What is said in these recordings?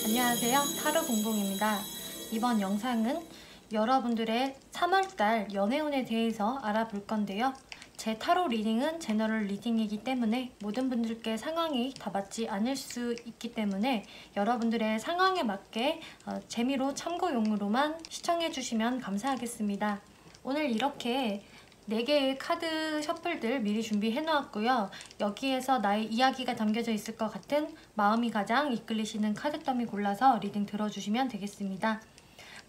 안녕하세요. 타로공공입니다. 이번 영상은 여러분들의 3월달 연애운에 대해서 알아볼 건데요. 제 타로 리딩은 제너럴 리딩이기 때문에 모든 분들께 상황이 다 맞지 않을 수 있기 때문에 여러분들의 상황에 맞게 재미로 참고용으로만 시청해 주시면 감사하겠습니다. 오늘 이렇게 4개의 카드 셔플들 미리 준비해 놓았고요. 여기에서 나의 이야기가 담겨져 있을 것 같은 마음이 가장 이끌리시는 카드 더미 골라서 리딩 들어주시면 되겠습니다.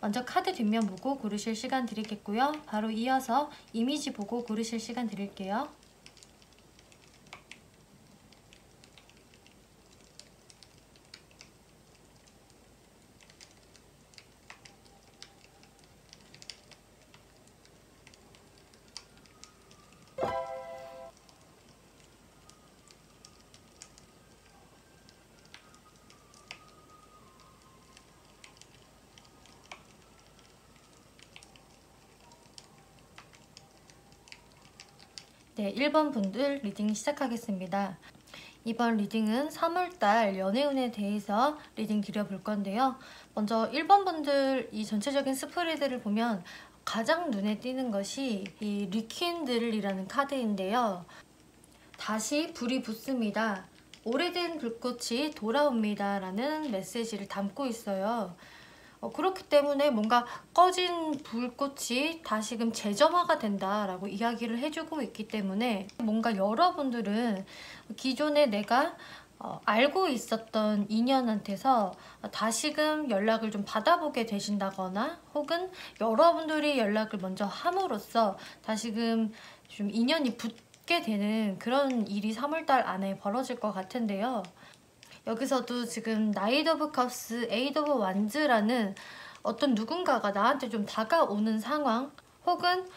먼저 카드 뒷면 보고 고르실 시간 드리겠고요. 바로 이어서 이미지 보고 고르실 시간 드릴게요. 네, 1번 분들 리딩 시작하겠습니다. 이번 리딩은 3월달 연애운에 대해서 리딩 드려볼 건데요. 먼저 1번 분들 이 전체적인 스프레드를 보면 가장 눈에 띄는 것이 이 리킨들이라는 카드인데요. 다시 불이 붙습니다. 오래된 불꽃이 돌아옵니다 라는 메시지를 담고 있어요. 그렇기 때문에 뭔가 꺼진 불꽃이 다시금 재점화가 된다라고 이야기를 해주고 있기 때문에 뭔가 여러분들은 기존에 내가 알고 있었던 인연한테서 다시금 연락을 좀 받아보게 되신다거나 혹은 여러분들이 연락을 먼저 함으로써 다시금 좀 인연이 붙게 되는 그런 일이 3월달 안에 벌어질 것 같은데요. 여기서도 지금 나이트 오브 컵스, 에이트 오브 완즈라는 어떤 누군가가 나한테 좀 다가오는 상황 혹은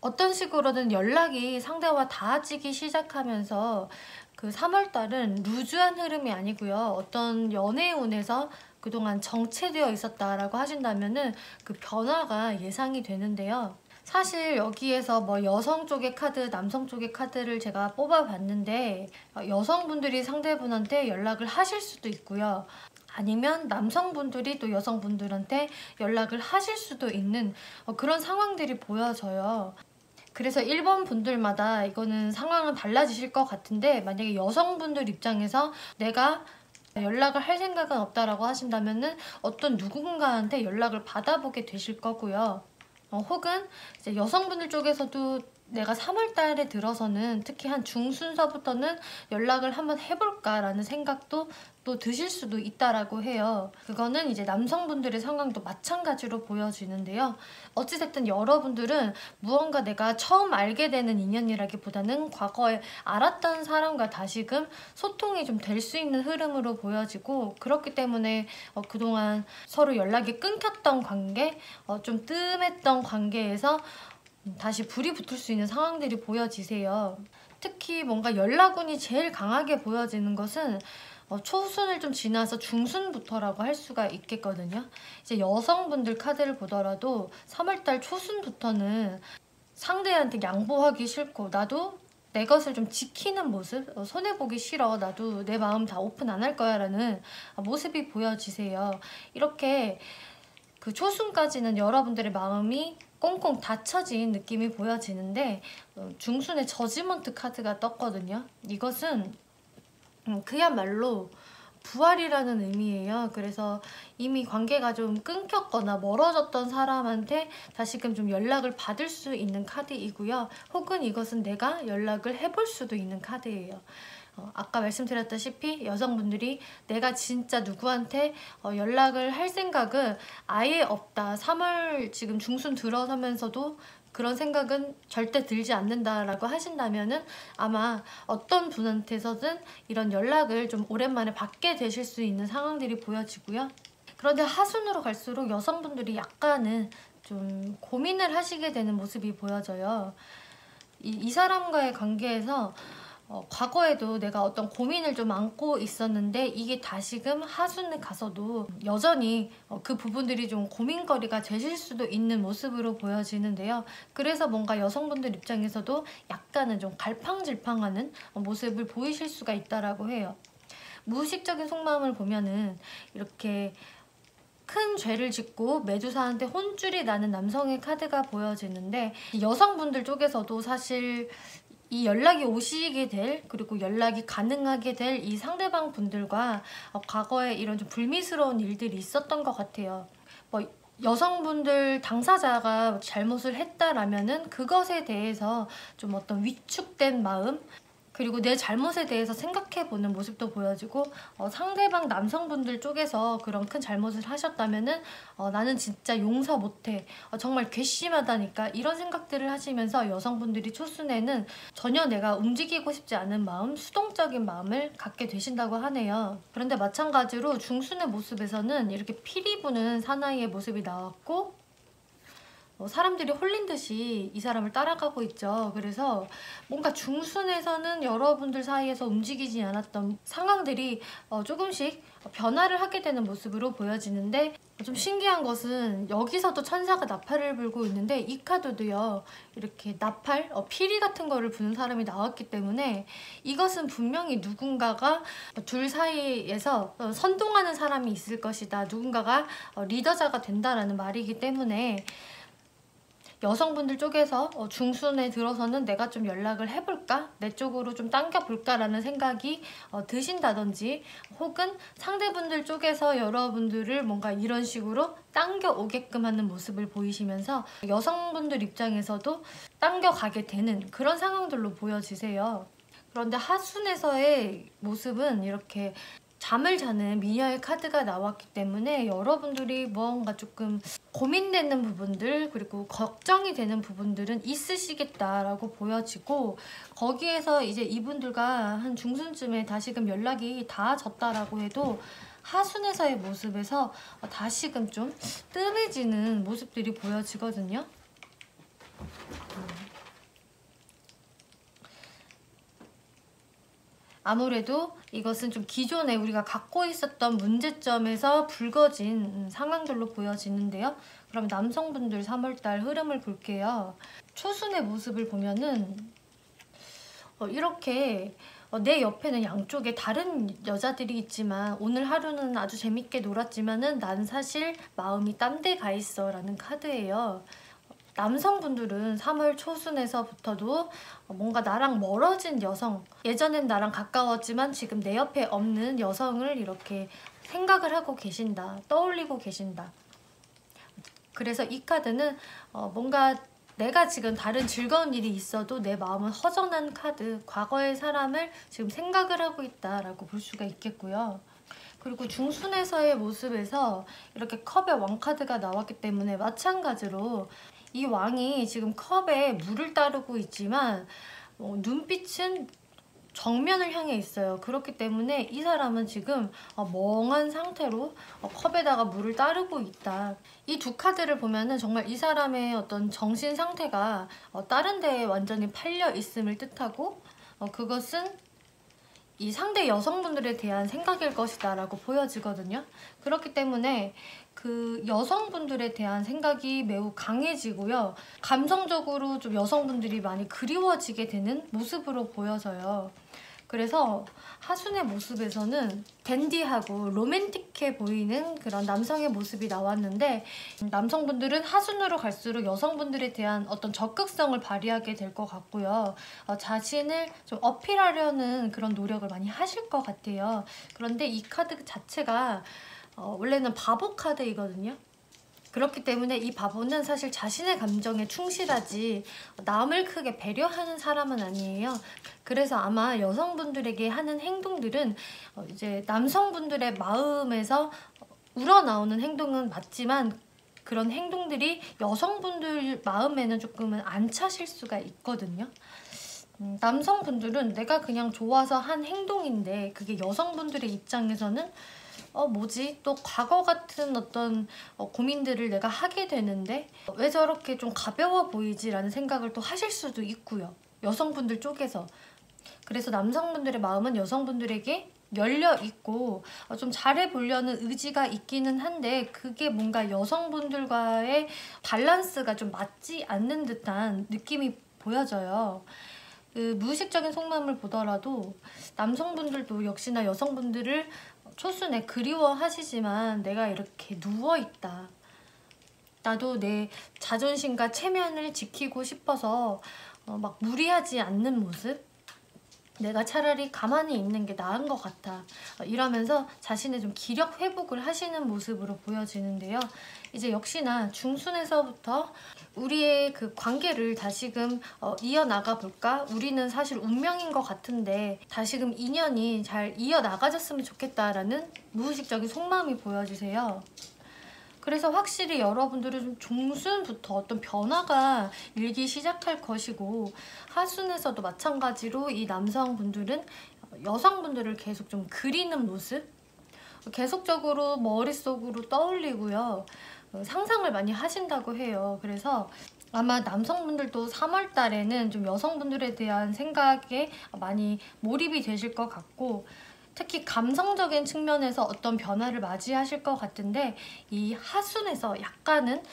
어떤 식으로든 연락이 상대와 닿아지기 시작하면서 그 3월달은 루즈한 흐름이 아니고요. 어떤 연애운에서 그동안 정체되어 있었다라고 하신다면은 그 변화가 예상이 되는데요. 사실 여기에서 뭐 여성 쪽의 카드, 남성 쪽의 카드를 제가 뽑아봤는데 여성분들이 상대분한테 연락을 하실 수도 있고요. 아니면 남성분들이 또 여성분들한테 연락을 하실 수도 있는 그런 상황들이 보여져요. 그래서 1번 분들마다 이거는 상황은 달라지실 것 같은데 만약에 여성분들 입장에서 내가 연락을 할 생각은 없다라고 하신다면은 어떤 누군가한테 연락을 받아보게 되실 거고요. 혹은 이제 여성분들 쪽에서도 내가 3월달에 들어서는 특히 한 중순서부터는 연락을 한번 해볼까라는 생각도 또 드실 수도 있다라고 해요. 그거는 이제 남성분들의 상황도 마찬가지로 보여지는데요. 어찌됐든 여러분들은 무언가 내가 처음 알게 되는 인연이라기보다는 과거에 알았던 사람과 다시금 소통이 좀 될 수 있는 흐름으로 보여지고 그렇기 때문에 그동안 서로 연락이 끊겼던 관계, 좀 뜸했던 관계에서 다시 불이 붙을 수 있는 상황들이 보여지세요. 특히 뭔가 연락운이 제일 강하게 보여지는 것은 초순을 좀 지나서 중순부터라고 할 수가 있겠거든요. 이제 여성분들 카드를 보더라도 3월달 초순부터는 상대한테 양보하기 싫고 나도 내 것을 좀 지키는 모습, 손해보기 싫어, 나도 내 마음 다 오픈 안 할 거야 라는 모습이 보여지세요. 이렇게 그 초순까지는 여러분들의 마음이 꽁꽁 닫혀진 느낌이 보여지는데 중순에 저지먼트 카드가 떴거든요. 이것은 그야말로 부활이라는 의미예요. 그래서 이미 관계가 좀 끊겼거나 멀어졌던 사람한테 다시금 좀 연락을 받을 수 있는 카드이고요. 혹은 이것은 내가 연락을 해볼 수도 있는 카드예요. 아까 말씀드렸다시피 여성분들이 내가 진짜 누구한테 연락을 할 생각은 아예 없다. 3월 지금 중순 들어서면서도 그런 생각은 절대 들지 않는다라고 하신다면은 아마 어떤 분한테서든 이런 연락을 좀 오랜만에 받게 되실 수 있는 상황들이 보여지고요. 그런데 하순으로 갈수록 여성분들이 약간은 좀 고민을 하시게 되는 모습이 보여져요. 이 사람과의 관계에서 과거에도 내가 어떤 고민을 좀 안고 있었는데 이게 다시금 하순에 가서도 여전히 그 부분들이 좀 고민거리가 되실 수도 있는 모습으로 보여지는데요. 그래서 뭔가 여성분들 입장에서도 약간은 좀 갈팡질팡하는 모습을 보이실 수가 있다라고 해요. 무의식적인 속마음을 보면은 이렇게 큰 죄를 짓고 매주사한테 혼쭐이 나는 남성의 카드가 보여지는데, 여성분들 쪽에서도 사실 이 연락이 오시게 될, 그리고 연락이 가능하게 될 이 상대방 분들과 과거에 이런 좀 불미스러운 일들이 있었던 것 같아요. 뭐 여성분들 당사자가 잘못을 했다라면은 그것에 대해서 좀 어떤 위축된 마음, 그리고 내 잘못에 대해서 생각해보는 모습도 보여지고, 상대방 남성분들 쪽에서 그런 큰 잘못을 하셨다면은 나는 진짜 용서 못해, 정말 괘씸하다니까, 이런 생각들을 하시면서 여성분들이 초순에는 전혀 내가 움직이고 싶지 않은 마음, 수동적인 마음을 갖게 되신다고 하네요. 그런데 마찬가지로 중순의 모습에서는 이렇게 피리 부는 사나이의 모습이 나왔고, 사람들이 홀린 듯이 이 사람을 따라가고 있죠. 그래서 뭔가 중순에서는 여러분들 사이에서 움직이지 않았던 상황들이 조금씩 변화를 하게 되는 모습으로 보여지는데, 좀 신기한 것은 여기서도 천사가 나팔을 불고 있는데 이 카드도요, 이렇게 나팔, 피리 같은 거를 부는 사람이 나왔기 때문에 이것은 분명히 누군가가 둘 사이에서 선동하는 사람이 있을 것이다, 누군가가 리더자가 된다라는 말이기 때문에 여성분들 쪽에서 중순에 들어서는 내가 좀 연락을 해볼까? 내 쪽으로 좀 당겨볼까? 라는 생각이 드신다든지, 혹은 상대분들 쪽에서 여러분들을 뭔가 이런 식으로 당겨오게끔 하는 모습을 보이시면서 여성분들 입장에서도 당겨가게 되는 그런 상황들로 보여지세요. 그런데 하순에서의 모습은 이렇게 잠을 자는 미녀의 카드가 나왔기 때문에 여러분들이 뭔가 조금 고민되는 부분들, 그리고 걱정이 되는 부분들은 있으시겠다라고 보여지고, 거기에서 이제 이분들과 한 중순쯤에 다시금 연락이 닿아졌다라고 해도 하순에서의 모습에서 다시금 좀 뜸해지는 모습들이 보여지거든요. 아무래도 이것은 좀 기존에 우리가 갖고 있었던 문제점에서 불거진 상황들로 보여지는데요. 그럼 남성분들 3월달 흐름을 볼게요. 초순의 모습을 보면은 이렇게 내 옆에는 양쪽에 다른 여자들이 있지만 오늘 하루는 아주 재밌게 놀았지만은 난 사실 마음이 딴 데 가 있어 라는 카드예요. 남성분들은 3월 초순에서부터도 뭔가 나랑 멀어진 여성, 예전엔 나랑 가까웠지만 지금 내 옆에 없는 여성을 이렇게 생각을 하고 계신다, 떠올리고 계신다. 그래서 이 카드는 뭔가 내가 지금 다른 즐거운 일이 있어도 내 마음은 허전한 카드, 과거의 사람을 지금 생각을 하고 있다라고 볼 수가 있겠고요. 그리고 중순에서의 모습에서 이렇게 컵의 왕카드가 나왔기 때문에 마찬가지로 이 왕이 지금 컵에 물을 따르고 있지만 눈빛은 정면을 향해 있어요. 그렇기 때문에 이 사람은 지금 멍한 상태로 컵에다가 물을 따르고 있다. 이 두 카드를 보면은 정말 이 사람의 어떤 정신 상태가 다른 데에 완전히 팔려 있음을 뜻하고, 그것은 이 상대 여성분들에 대한 생각일 것이다 라고 보여지거든요. 그렇기 때문에 그 여성분들에 대한 생각이 매우 강해지고요. 감성적으로 좀 여성분들이 많이 그리워지게 되는 모습으로 보여져요. 그래서 하순의 모습에서는 댄디하고 로맨틱해 보이는 그런 남성의 모습이 나왔는데, 남성분들은 하순으로 갈수록 여성분들에 대한 어떤 적극성을 발휘하게 될 것 같고요. 자신을 좀 어필하려는 그런 노력을 많이 하실 것 같아요. 그런데 이 카드 자체가 원래는 바보 카드이거든요. 그렇기 때문에 이 바보는 사실 자신의 감정에 충실하지 남을 크게 배려하는 사람은 아니에요. 그래서 아마 여성분들에게 하는 행동들은 이제 남성분들의 마음에서 우러나오는 행동은 맞지만, 그런 행동들이 여성분들 마음에는 조금은 안 차실 수가 있거든요. 남성분들은 내가 그냥 좋아서 한 행동인데 그게 여성분들의 입장에서는 뭐지? 또 과거 같은 어떤 고민들을 내가 하게 되는데 왜 저렇게 좀 가벼워 보이지? 라는 생각을 또 하실 수도 있고요. 여성분들 쪽에서. 그래서 남성분들의 마음은 여성분들에게 열려있고 좀 잘해보려는 의지가 있기는 한데, 그게 뭔가 여성분들과의 밸런스가 좀 맞지 않는 듯한 느낌이 보여져요. 그 무의식적인 속마음을 보더라도 남성분들도 역시나 여성분들을 초순에 그리워하시지만 내가 이렇게 누워있다. 나도 내 자존심과 체면을 지키고 싶어서 막 무리하지 않는 모습? 내가 차라리 가만히 있는 게 나은 것 같아. 이러면서 자신의 좀 기력 회복을 하시는 모습으로 보여지는데요. 이제 역시나 중순에서부터 우리의 그 관계를 다시금 이어나가 볼까? 우리는 사실 운명인 것 같은데 다시금 인연이 잘 이어나가졌으면 좋겠다라는 무의식적인 속마음이 보여지세요. 그래서 확실히 여러분들은 좀 중순부터 어떤 변화가 일기 시작할 것이고, 하순에서도 마찬가지로 이 남성분들은 여성분들을 계속 좀 그리는 모습? 계속적으로 머릿속으로 떠올리고요. 상상을 많이 하신다고 해요. 그래서 아마 남성분들도 3월 달에는 좀 여성분들에 대한 생각에 많이 몰입이 되실 것 같고, 특히 감성적인 측면에서 어떤 변화를 맞이하실 것 같은데, 이 하순에서 약간은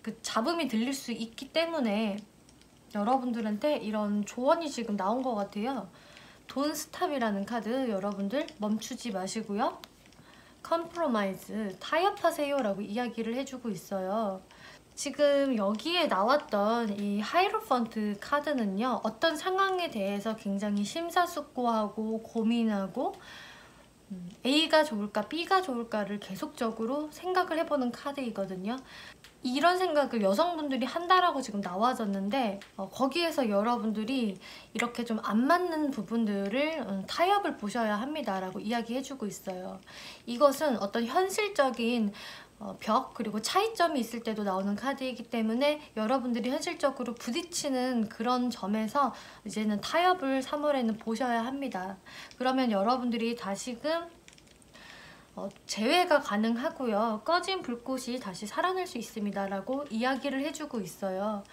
그 잡음이 들릴 수 있기 때문에 여러분들한테 이런 조언이 지금 나온 것 같아요. 돈 스탑이라는 카드, 여러분들 멈추지 마시고요. 컴프로마이즈, 타협하세요 라고 이야기를 해주고 있어요. 지금 여기에 나왔던 이 하이로펀트 카드는요, 어떤 상황에 대해서 굉장히 심사숙고하고 고민하고 A가 좋을까 B가 좋을까를 계속적으로 생각을 해보는 카드이거든요. 이런 생각을 여성분들이 한다라고 지금 나와졌는데, 거기에서 여러분들이 이렇게 좀 안 맞는 부분들을 타협을 보셔야 합니다 라고 이야기해주고 있어요. 이것은 어떤 현실적인 벽 그리고 차이점이 있을 때도 나오는 카드이기 때문에 여러분들이 현실적으로 부딪히는 그런 점에서 이제는 타협을 3월에는 보셔야 합니다. 그러면 여러분들이 다시금 재회가 가능하고요. 꺼진 불꽃이 다시 살아날 수 있습니다 라고 이야기를 해주고 있어요.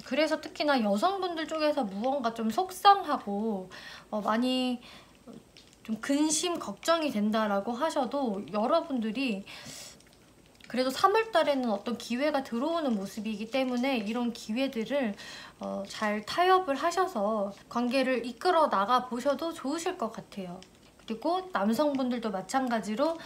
그래서 특히나 여성분들 쪽에서 무언가 좀 속상하고 많이 좀 근심 걱정이 된다라고 하셔도, 여러분들이 그래도 3월 달에는 어떤 기회가 들어오는 모습이기 때문에 이런 기회들을 잘 타협을 하셔서 관계를 이끌어 나가 보셔도 좋으실 것 같아요. 그리고 남성분들도 마찬가지로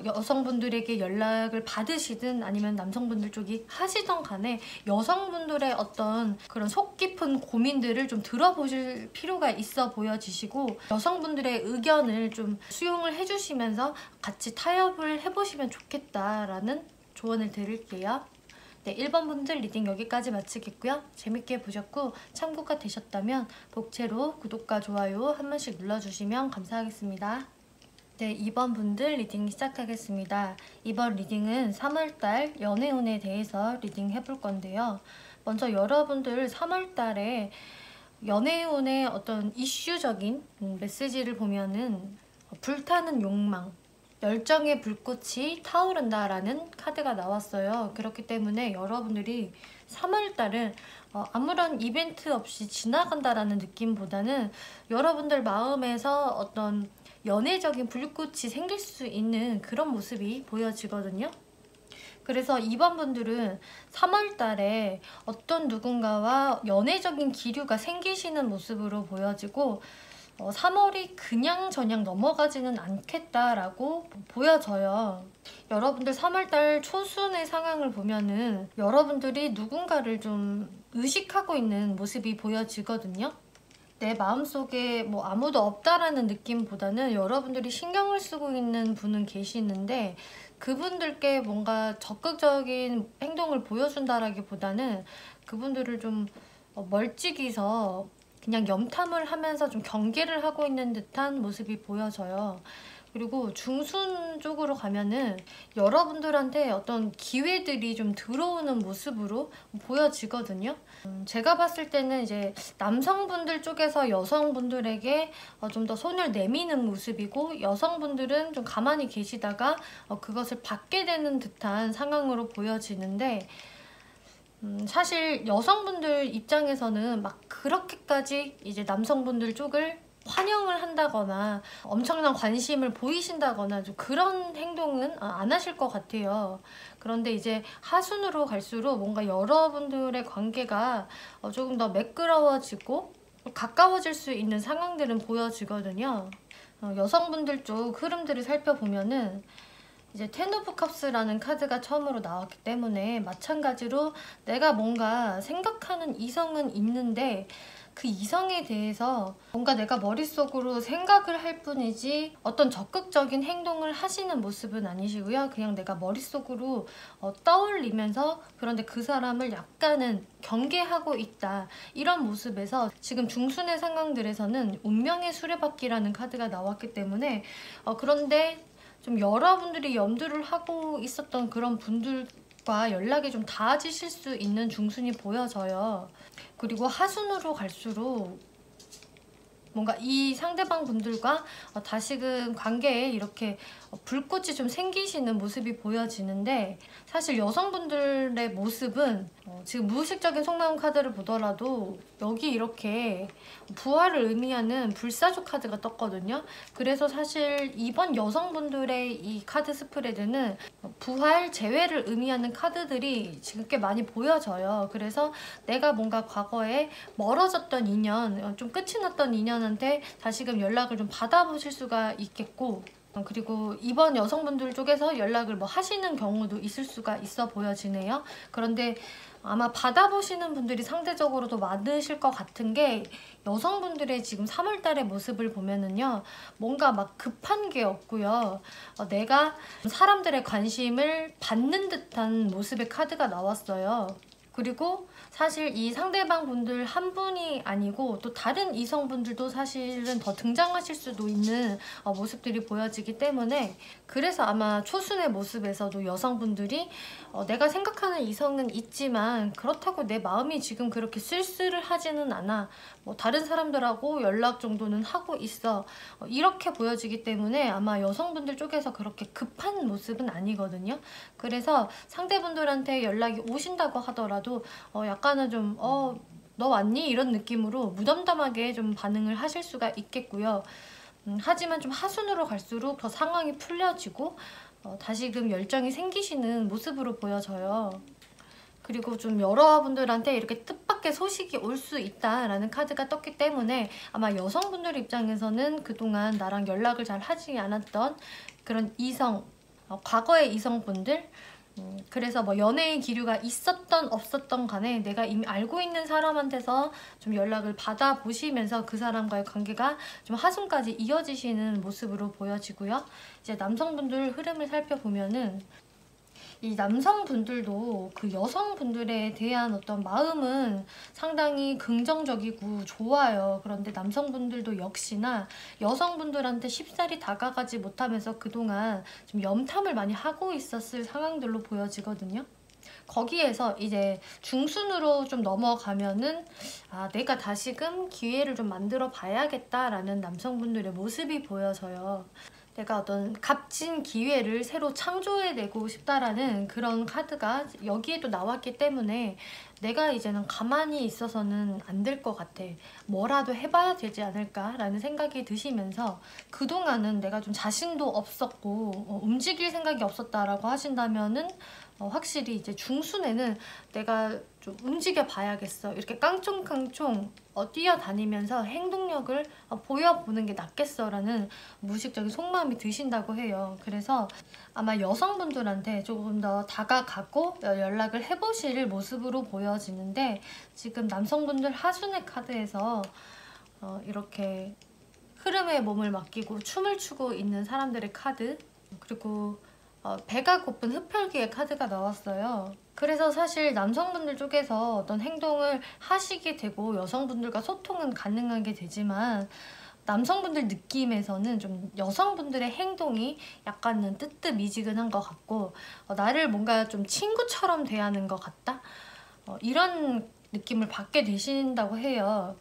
여성분들에게 연락을 받으시든 아니면 남성분들 쪽이 하시던 간에 여성분들의 어떤 그런 속 깊은 고민들을 좀 들어보실 필요가 있어 보여지시고, 여성분들의 의견을 좀 수용을 해주시면서 같이 타협을 해보시면 좋겠다라는 조언을 드릴게요. 네, 1번 분들 리딩 여기까지 마치겠고요. 재밌게 보셨고 참고가 되셨다면 복채로 구독과 좋아요 한 번씩 눌러주시면 감사하겠습니다. 네, 2번 분들 리딩 시작하겠습니다. 이번 리딩은 3월달 연애운에 대해서 리딩 해볼 건데요. 먼저 여러분들 3월달에 연애운의 어떤 이슈적인 메시지를 보면은 불타는 욕망, 열정의 불꽃이 타오른다라는 카드가 나왔어요. 그렇기 때문에 여러분들이 3월달은 아무런 이벤트 없이 지나간다라는 느낌보다는 여러분들 마음에서 어떤 연애적인 불꽃이 생길 수 있는 그런 모습이 보여지거든요. 그래서 2번 분들은 3월달에 어떤 누군가와 연애적인 기류가 생기시는 모습으로 보여지고, 3월이 그냥저냥 넘어가지는 않겠다라고 보여져요. 여러분들 3월달 초순의 상황을 보면은 여러분들이 누군가를 좀 의식하고 있는 모습이 보여지거든요. 내 마음속에 뭐 아무도 없다라는 느낌보다는 여러분들이 신경을 쓰고 있는 분은 계시는데, 그분들께 뭔가 적극적인 행동을 보여준다라기보다는 그분들을 좀 멀찍이서 그냥 염탐을 하면서 좀 경계를 하고 있는 듯한 모습이 보여져요. 그리고 중순 쪽으로 가면은 여러분들한테 어떤 기회들이 좀 들어오는 모습으로 보여지거든요. 제가 봤을 때는 이제 남성분들 쪽에서 여성분들에게 좀 더 손을 내미는 모습이고, 여성분들은 좀 가만히 계시다가 그것을 받게 되는 듯한 상황으로 보여지는데, 사실 여성분들 입장에서는 막 그렇게까지 이제 남성분들 쪽을 환영을 한다거나 엄청난 관심을 보이신다거나 좀 그런 행동은 안 하실 것 같아요. 그런데 이제 하순으로 갈수록 뭔가 여러분들의 관계가 조금 더 매끄러워지고 가까워질 수 있는 상황들은 보여지거든요. 여성분들 쪽 흐름들을 살펴보면은 이제 텐 오브 컵스라는 카드가 처음으로 나왔기 때문에 마찬가지로 내가 뭔가 생각하는 이성은 있는데 그 이성에 대해서 뭔가 내가 머릿속으로 생각을 할 뿐이지 어떤 적극적인 행동을 하시는 모습은 아니시고요. 그냥 내가 머릿속으로 떠올리면서 그런데 그 사람을 약간은 경계하고 있다. 이런 모습에서 지금 중순의 상황들에서는 운명의 수레바퀴라는 카드가 나왔기 때문에 그런데 좀 여러분들이 염두를 하고 있었던 그런 분들과 연락이 좀 닿아지실 수 있는 중순이 보여져요. 그리고 하순으로 갈수록 뭔가 이 상대방 분들과 다시금 관계에 이렇게 불꽃이 좀 생기시는 모습이 보여지는데 사실 여성분들의 모습은 지금 무의식적인 속마음 카드를 보더라도 여기 이렇게 부활을 의미하는 불사조 카드가 떴거든요. 그래서 사실 이번 여성분들의 이 카드 스프레드는 부활, 재회를 의미하는 카드들이 지금 꽤 많이 보여져요. 그래서 내가 뭔가 과거에 멀어졌던 인연, 좀 끝이 났던 인연한테 다시금 연락을 좀 받아보실 수가 있겠고 그리고 이번 여성분들 쪽에서 연락을 뭐 하시는 경우도 있을 수가 있어 보여지네요. 그런데 아마 받아보시는 분들이 상대적으로도 많으실 것 같은 게 여성분들의 지금 3월달의 모습을 보면은요 뭔가 막 급한 게 없고요 내가 사람들의 관심을 받는 듯한 모습의 카드가 나왔어요. 그리고 사실 이 상대방 분들 한 분이 아니고 또 다른 이성분들도 사실은 더 등장하실 수도 있는 모습들이 보여지기 때문에 그래서 아마 초순의 모습에서도 여성분들이 내가 생각하는 이성은 있지만 그렇다고 내 마음이 지금 그렇게 쓸쓸을 하지는 않아. 뭐 다른 사람들하고 연락 정도는 하고 있어. 이렇게 보여지기 때문에 아마 여성분들 쪽에서 그렇게 급한 모습은 아니거든요. 그래서 상대분들한테 연락이 오신다고 하더라도 약간은 좀 너 왔니? 이런 느낌으로 무덤덤하게 좀 반응을 하실 수가 있겠고요. 하지만 좀 하순으로 갈수록 더 상황이 풀려지고 다시금 열정이 생기시는 모습으로 보여져요. 그리고 좀 여러분들한테 이렇게 뜻밖의 소식이 올 수 있다라는 카드가 떴기 때문에 아마 여성분들 입장에서는 그동안 나랑 연락을 잘 하지 않았던 그런 이성, 과거의 이성분들 그래서 뭐 연애의 기류가 있었던 없었던 간에 내가 이미 알고 있는 사람한테서 좀 연락을 받아보시면서 그 사람과의 관계가 좀 하순까지 이어지시는 모습으로 보여지고요. 이제 남성분들 흐름을 살펴보면은 이 남성분들도 그 여성분들에 대한 어떤 마음은 상당히 긍정적이고 좋아요. 그런데 남성분들도 역시나 여성분들한테 쉽사리 다가가지 못하면서 그동안 좀 염탐을 많이 하고 있었을 상황들로 보여지거든요. 거기에서 이제 중순으로 좀 넘어가면은 내가 다시금 기회를 좀 만들어 봐야겠다라는 남성분들의 모습이 보여져요. 내가 어떤 값진 기회를 새로 창조해내고 싶다라는 그런 카드가 여기에도 나왔기 때문에 내가 이제는 가만히 있어서는 안 될 것 같아. 뭐라도 해봐야 되지 않을까라는 생각이 드시면서 그동안은 내가 좀 자신도 없었고 움직일 생각이 없었다라고 하신다면은 확실히 이제 중순에는 내가 좀 움직여 봐야겠어. 이렇게 깡총깡총 뛰어다니면서 행동력을 보여보는 게 낫겠어라는 무의식적인 속마음이 드신다고 해요. 그래서 아마 여성분들한테 조금 더 다가가고 연락을 해보실 모습으로 보여지는데 지금 남성분들 하순의 카드에서 이렇게 흐름에 몸을 맡기고 춤을 추고 있는 사람들의 카드 그리고 배가 고픈 흡혈귀의 카드가 나왔어요. 그래서 사실 남성분들 쪽에서 어떤 행동을 하시게 되고 여성분들과 소통은 가능하게 되지만 남성분들 느낌에서는 좀 여성분들의 행동이 약간은 뜨뜻미지근한 것 같고 나를 뭔가 좀 친구처럼 대하는 것 같다? 이런 느낌을 받게 되신다고 해요.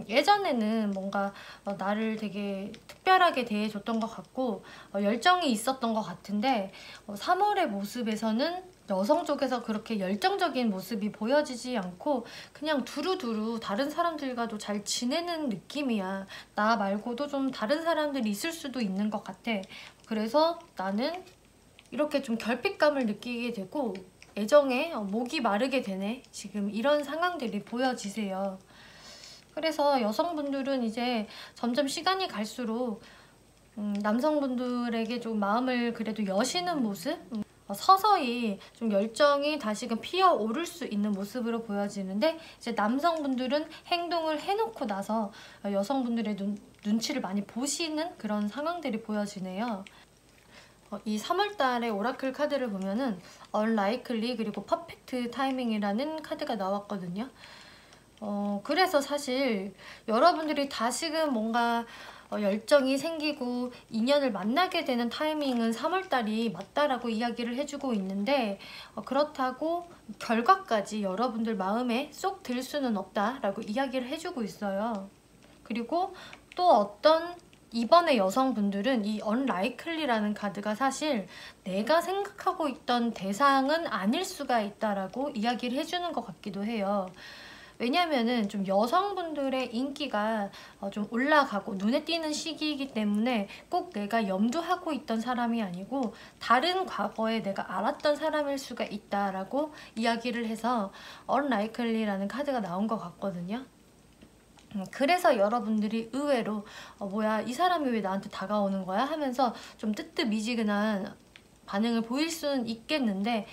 예전에는 뭔가 나를 되게 특별하게 대해줬던 것 같고 열정이 있었던 것 같은데 3월의 모습에서는 여성 쪽에서 그렇게 열정적인 모습이 보여지지 않고 그냥 두루두루 다른 사람들과도 잘 지내는 느낌이야. 나 말고도 좀 다른 사람들이 있을 수도 있는 것 같아. 그래서 나는 이렇게 좀 결핍감을 느끼게 되고 애정에 목이 마르게 되네. 지금 이런 상황들이 보여지세요. 그래서 여성분들은 이제 점점 시간이 갈수록 남성분들에게 좀 마음을 그래도 여시는 모습? 서서히 좀 열정이 다시금 피어오를 수 있는 모습으로 보여지는데, 이제 남성분들은 행동을 해놓고 나서 여성분들의 눈치를 많이 보시는 그런 상황들이 보여지네요. 이 3월달의 오라클 카드를 보면은 Unlikely 그리고 Perfect 타이밍이라는 카드가 나왔거든요. 그래서 사실 여러분들이 다시금 뭔가 열정이 생기고 인연을 만나게 되는 타이밍은 3월달이 맞다라고 이야기를 해주고 있는데, 그렇다고 결과까지 여러분들 마음에 쏙 들 수는 없다라고 이야기를 해주고 있어요. 그리고 또 어떤 이번에 여성분들은 이 Unlikely라는 카드가 사실 내가 생각하고 있던 대상은 아닐 수가 있다라고 이야기를 해주는 것 같기도 해요. 왜냐면은 좀 여성분들의 인기가 좀 올라가고 눈에 띄는 시기이기 때문에 꼭 내가 염두하고 있던 사람이 아니고 다른 과거에 내가 알았던 사람일 수가 있다라고 이야기를 해서 Unlikely라는 카드가 나온 것 같거든요. 그래서 여러분들이 의외로 뭐야 이 사람이 왜 나한테 다가오는 거야 하면서 좀 뜨뜻미지근한 반응을 보일 수는 있겠는데,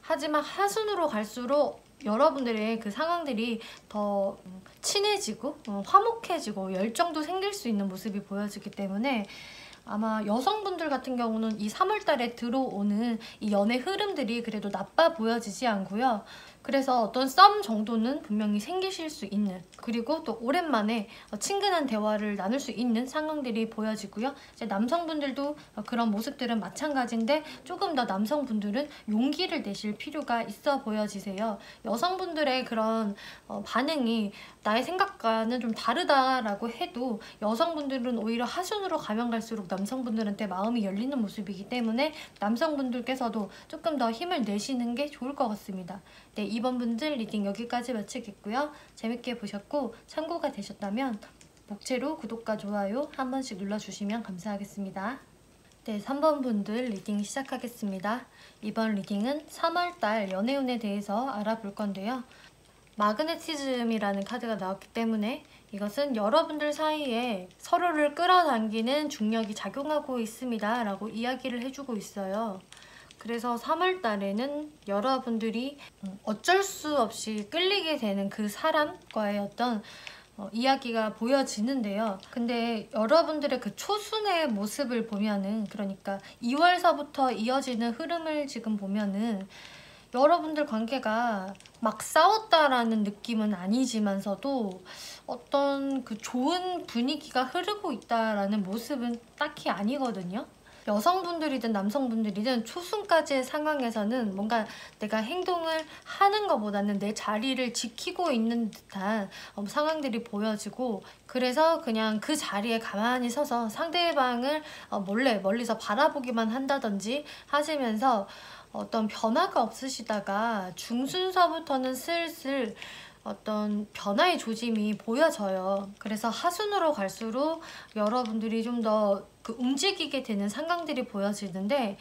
하지만 하순으로 갈수록 여러분들의 그 상황들이 더 친해지고 화목해지고 열정도 생길 수 있는 모습이 보여지기 때문에, 아마 여성분들 같은 경우는 이 3월달에 들어오는 이 연애 흐름들이 그래도 나빠 보여지지 않고요. 그래서 어떤 썸 정도는 분명히 생기실 수 있는, 그리고 또 오랜만에 친근한 대화를 나눌 수 있는 상황들이 보여지고요. 이제 남성분들도 그런 모습들은 마찬가지인데 조금 더 남성분들은 용기를 내실 필요가 있어 보여지세요. 여성분들의 그런 반응이 나의 생각과는 좀 다르다라고 해도 여성분들은 오히려 하순으로 가면 갈수록 남성분들한테 마음이 열리는 모습이기 때문에 남성분들께서도 조금 더 힘을 내시는 게 좋을 것 같습니다. 네, 이번 분들 리딩 여기까지 마치겠고요. 재밌게 보셨고 참고가 되셨다면 목채로 구독과 좋아요 한 번씩 눌러주시면 감사하겠습니다. 네, 3번 분들 리딩 시작하겠습니다. 이번 리딩은 3월달 연애운에 대해서 알아볼 건데요. 마그네티즘이라는 카드가 나왔기 때문에 이것은 여러분들 사이에 서로를 끌어당기는 중력이 작용하고 있습니다 라고 이야기를 해주고 있어요. 그래서 3월달에는 여러분들이 어쩔 수 없이 끌리게 되는 그 사람과의 어떤 이야기가 보여지는데요. 근데 여러분들의 그 초순의 모습을 보면은, 그러니까 2월서부터 이어지는 흐름을 지금 보면은 여러분들 관계가 막 싸웠다라는 느낌은 아니지만서도 어떤 그 좋은 분위기가 흐르고 있다라는 모습은 딱히 아니거든요. 여성분들이든 남성분들이든 초순까지의 상황에서는 뭔가 내가 행동을 하는 것보다는 내 자리를 지키고 있는 듯한 상황들이 보여지고, 그래서 그냥 그 자리에 가만히 서서 상대방을 몰래 멀리서 바라보기만 한다든지 하시면서 어떤 변화가 없으시다가 중순서부터는 슬슬 어떤 변화의 조짐이 보여져요. 그래서 하순으로 갈수록 여러분들이 좀 더 그 움직이게 되는 상황들이 보여지는데,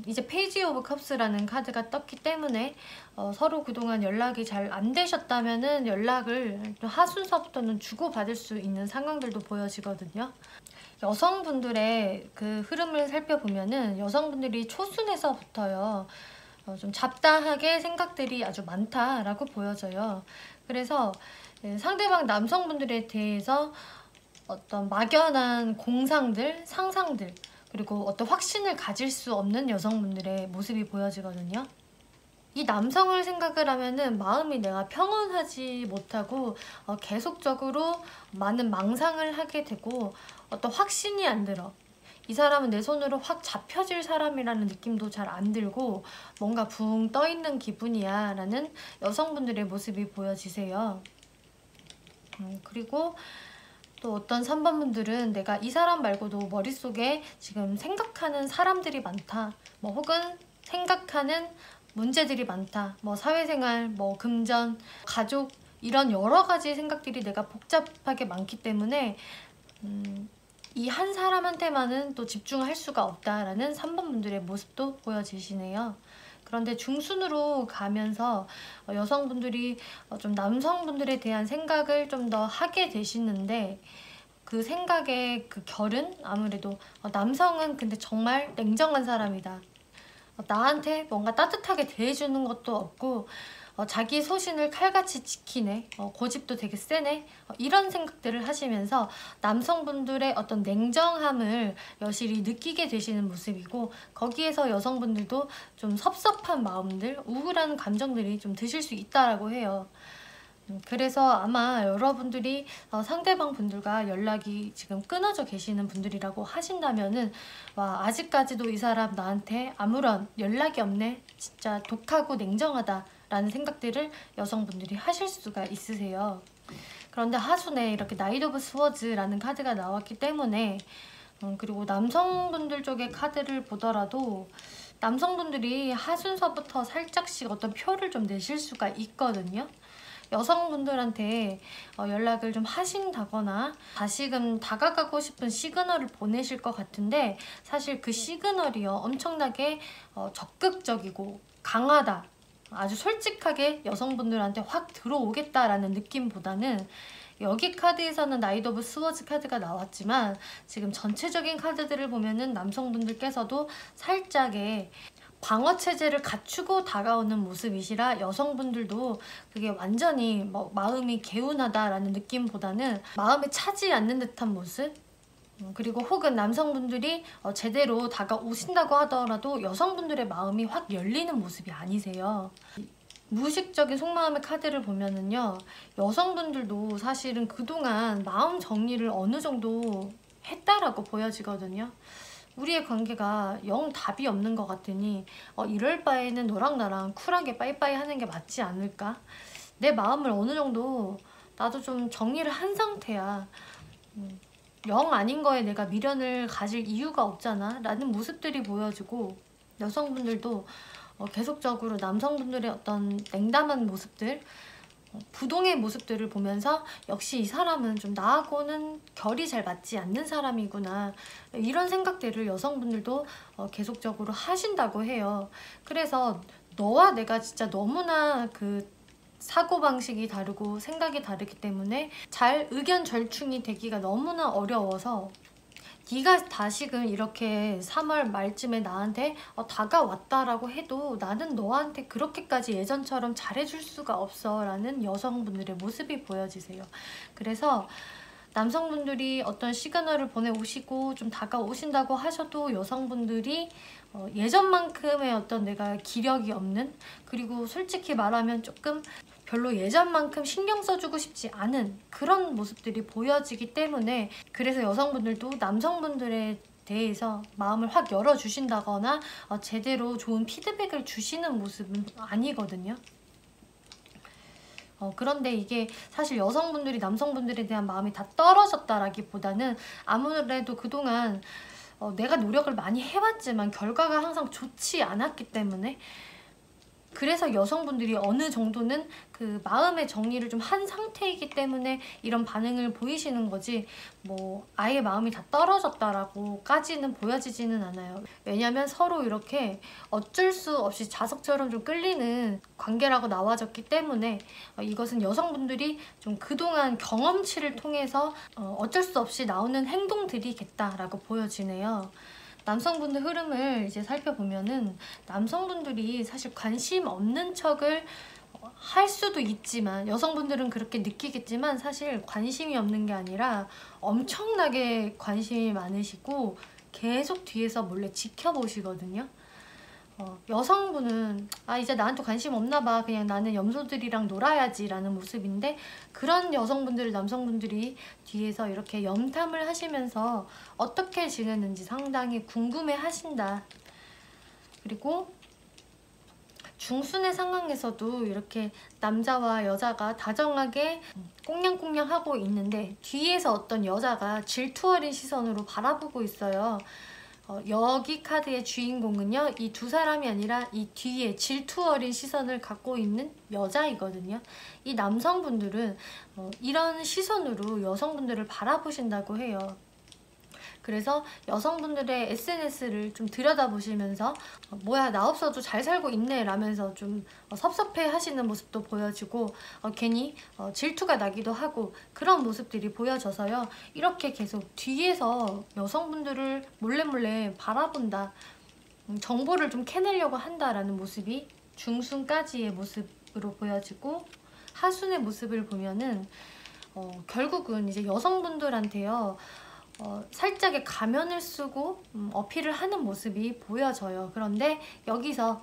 이제 페이지 오브 컵스라는 카드가 떴기 때문에 서로 그동안 연락이 잘 안 되셨다면은 연락을 하순서부터는 주고받을 수 있는 상황들도 보여지거든요. 여성분들의 그 흐름을 살펴보면은 여성분들이 초순에서부터요 좀 잡다하게 생각들이 아주 많다라고 보여져요. 그래서 상대방 남성분들에 대해서 어떤 막연한 공상들, 상상들, 그리고 어떤 확신을 가질 수 없는 여성분들의 모습이 보여지거든요. 이 남성을 생각을 하면은 마음이 내가 평온하지 못하고 계속적으로 많은 망상을 하게 되고 어떤 확신이 안 들어. 이 사람은 내 손으로 확 잡혀질 사람이라는 느낌도 잘 안 들고 뭔가 붕 떠있는 기분이야 라는 여성분들의 모습이 보여지세요. 그리고 또 어떤 3번 분들은 내가 이 사람 말고도 머릿속에 지금 생각하는 사람들이 많다, 뭐 혹은 생각하는 문제들이 많다, 뭐 사회생활, 뭐 금전, 가족, 이런 여러 가지 생각들이 내가 복잡하게 많기 때문에 이 한 사람한테만은 또 집중할 수가 없다라는 3번 분들의 모습도 보여지시네요. 그런데 중순으로 가면서 여성분들이 좀 남성분들에 대한 생각을 좀 더 하게 되시는데, 그 생각의 그 결은 아무래도 남성은 근데 정말 냉정한 사람이다. 나한테 뭔가 따뜻하게 대해주는 것도 없고 자기 소신을 칼같이 지키네, 고집도 되게 세네, 이런 생각들을 하시면서 남성분들의 어떤 냉정함을 여실히 느끼게 되시는 모습이고, 거기에서 여성분들도 좀 섭섭한 마음들, 우울한 감정들이 좀 드실 수 있다라고 해요. 그래서 아마 여러분들이 상대방 분들과 연락이 지금 끊어져 계시는 분들이라고 하신다면은, 와, 아직까지도 이 사람 나한테 아무런 연락이 없네, 진짜 독하고 냉정하다 라는 생각들을 여성분들이 하실 수가 있으세요. 그런데 하순에 이렇게 나이트 오브 스워즈라는 카드가 나왔기 때문에, 그리고 남성분들 쪽의 카드를 보더라도 남성분들이 하순서부터 살짝씩 어떤 표를 좀 내실 수가 있거든요. 여성분들한테 연락을 좀 하신다거나 다시금 다가가고 싶은 시그널을 보내실 것 같은데, 사실 그 시그널이요, 엄청나게 적극적이고 강하다, 아주 솔직하게 여성분들한테 확 들어오겠다라는 느낌보다는, 여기 카드에서는 나이트 오브 스워즈 카드가 나왔지만 지금 전체적인 카드들을 보면은 남성분들께서도 살짝의 방어 체제를 갖추고 다가오는 모습이시라, 여성분들도 그게 완전히 뭐 마음이 개운하다라는 느낌보다는 마음에 차지 않는 듯한 모습, 그리고 혹은 남성분들이 제대로 다가오신다고 하더라도 여성분들의 마음이 확 열리는 모습이 아니세요. 무의식적인 속마음의 카드를 보면은요, 여성분들도 사실은 그동안 마음 정리를 어느 정도 했다라고 보여지거든요. 우리의 관계가 영 답이 없는 것 같으니 이럴 바에는 너랑 나랑 쿨하게 빠이빠이 하는 게 맞지 않을까? 내 마음을 어느 정도 나도 좀 정리를 한 상태야. 영 아닌 거에 내가 미련을 가질 이유가 없잖아 라는 모습들이 보여지고, 여성분들도 계속적으로 남성분들의 어떤 냉담한 모습들, 부동의 모습들을 보면서 역시 이 사람은 좀 나하고는 결이 잘 맞지 않는 사람이구나, 이런 생각들을 여성분들도 계속적으로 하신다고 해요. 그래서 너와 내가 진짜 너무나 그 사고방식이 다르고 생각이 다르기 때문에 잘 의견 절충이 되기가 너무나 어려워서, 네가 다시금 이렇게 3월 말쯤에 나한테 다가왔다라고 해도 나는 너한테 그렇게까지 예전처럼 잘해줄 수가 없어 라는 여성분들의 모습이 보여지세요. 그래서 남성분들이 어떤 시그널을 보내오시고 좀 다가오신다고 하셔도 여성분들이 예전만큼의 어떤 내가 기력이 없는, 그리고 솔직히 말하면 조금 별로 예전만큼 신경 써주고 싶지 않은 그런 모습들이 보여지기 때문에, 그래서 여성분들도 남성분들에 대해서 마음을 확 열어주신다거나 제대로 좋은 피드백을 주시는 모습은 아니거든요. 그런데 이게 사실 여성분들이 남성분들에 대한 마음이 다 떨어졌다라기보다는, 아무래도 그동안 내가 노력을 많이 해왔지만 결과가 항상 좋지 않았기 때문에, 그래서 여성분들이 어느 정도는 그 마음의 정리를 좀 한 상태이기 때문에 이런 반응을 보이시는 거지, 뭐 아예 마음이 다 떨어졌다라고까지는 보여지지는 않아요. 왜냐면 서로 이렇게 어쩔 수 없이 자석처럼 좀 끌리는 관계라고 나와졌기 때문에, 이것은 여성분들이 좀 그동안 경험치를 통해서 어쩔 수 없이 나오는 행동들이겠다라고 보여지네요. 남성분들 흐름을 이제 살펴보면은, 남성분들이 사실 관심 없는 척을 할 수도 있지만, 여성분들은 그렇게 느끼겠지만 사실 관심이 없는 게 아니라 엄청나게 관심이 많으시고 계속 뒤에서 몰래 지켜보시거든요. 여성분은 이제 나한테 관심 없나 봐, 그냥 나는 염소들이랑 놀아야지 라는 모습인데, 그런 여성분들을 남성분들이 뒤에서 이렇게 염탐을 하시면서 어떻게 지내는지 상당히 궁금해 하신다. 그리고 중순의 상황에서도 이렇게 남자와 여자가 다정하게 꽁냥꽁냥 하고 있는데, 뒤에서 어떤 여자가 질투 어린 시선으로 바라보고 있어요. 여기 카드의 주인공은요, 이 두 사람이 아니라 이 뒤에 질투 어린 시선을 갖고 있는 여자이거든요. 이 남성분들은 이런 시선으로 여성분들을 바라보신다고 해요. 그래서 여성분들의 SNS를 좀 들여다보시면서 뭐야 나 없어도 잘 살고 있네 라면서 좀 섭섭해 하시는 모습도 보여지고 괜히 질투가 나기도 하고 그런 모습들이 보여져서요. 이렇게 계속 뒤에서 여성분들을 몰래 바라본다, 정보를 좀 캐내려고 한다라는 모습이 중순까지의 모습으로 보여지고, 하순의 모습을 보면은 결국은 이제 여성분들한테요 살짝의 가면을 쓰고 어필을 하는 모습이 보여져요. 그런데 여기서